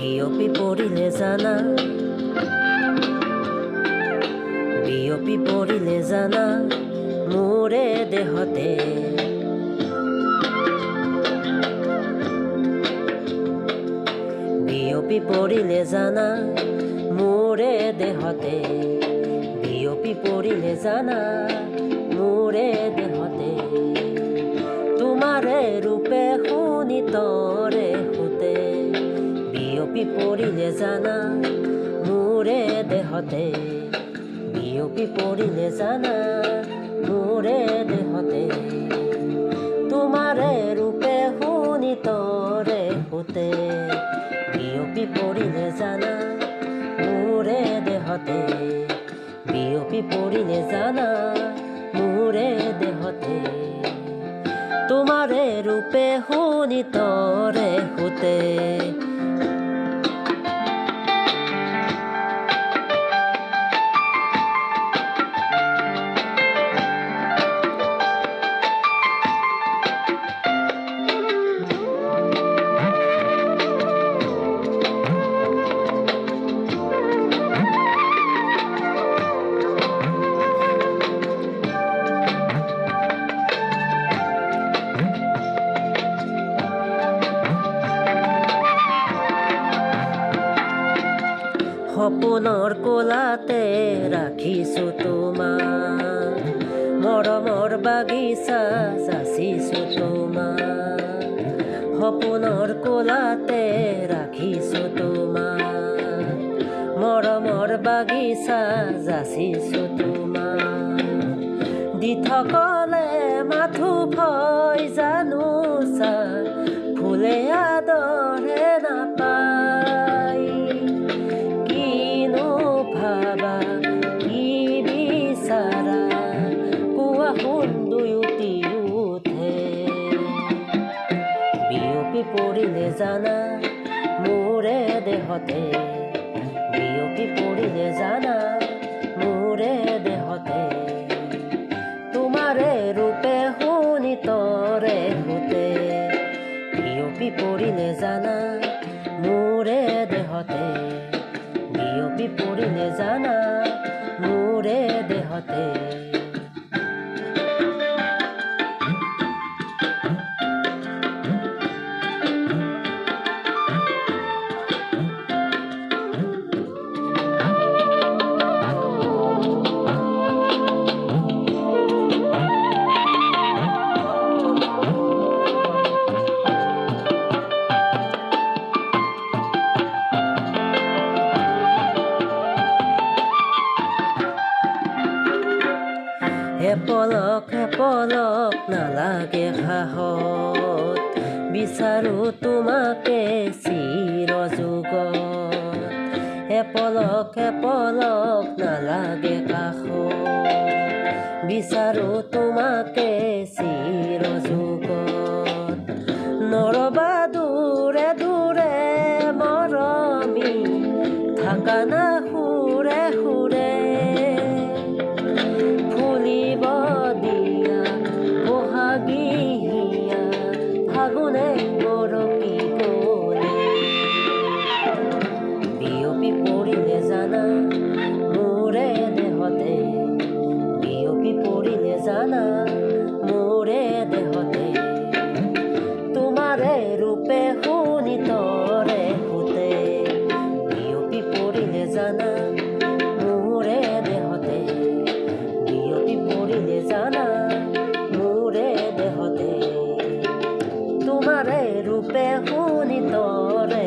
বিয়পি পৰিলে জানা, বিয়পি পৰিলে জানা মোৰে দেহতে। বিয়পি পৰিলে জানা মোৰে দেহতে, বিয়পি পৰিলে জানা মোৰে দেহতে। তোমাৰে ৰূপে শুনি তৰে সুতে, বিয়পি পৰিলে জানা মোৰে দেহতে, বিয়পি পৰিলে জানা মোৰে দেহতে। তোমাৰে ৰূপে শুনি তৰে সুতে, বিয়পি পৰিলে জানা মোৰে দেহতে, বিয়পি পৰিলে জানা মোৰে দেহতে। তোমাৰে ৰূপে শুনি তৰে সুতে। সপোনৰ কোলাতে ৰাখিছোঁ তোমাক, মৰমৰ বাগিচা যাচিছোঁ তোমাক। সপোনৰ কোলাতে ৰাখিছোঁ তোমাক, মৰমৰ বাগিচা যাচিছোঁ তোমাক। দি থকলে মাথো ভয় জানোচা, ফুলে আদৰে নাপায়। ভাবা কি বিচাৰা কোৱা শুন দুয়োটি উঠে। বিয়পি পৰিলে জানা মোৰে দেহতে, বিয়পি পৰিলে জানা মোৰে দেহতে। তোমাৰে ৰূপে শুনি তৰে সুতে, বিয়পি পৰিলে জানা মোৰে দেহতে, বিয়পি পৰিলে জানা মোৰে দেহতে। এপলক এপলক নালাগে সাহত, বিচাৰোঁ তোমাকে চিৰযুগত। এপলক এপলক নালাগে কাষত, বিচাৰোঁ তোমাকে চিৰযুগত। নৰবা দূৰে দূৰে মৰমী, থাকা না সুৰে সুৰে। ফুলিব দিয়া বহাগীয়া ফাগুনে বৰকি গলে। বিয়পি পৰিলে জানা মোৰে দেহতে, বিয়পি পৰিলে জানা মোৰে দেহতে। তোমাৰে ৰূপে শুনি তৰে সুতে, বিয়পি পৰিলে জানা মোৰে দেহতে, বিয়পি পৰিলে জানা মোৰে দেহতে। তোমাৰে ৰূপে শুনি তৰে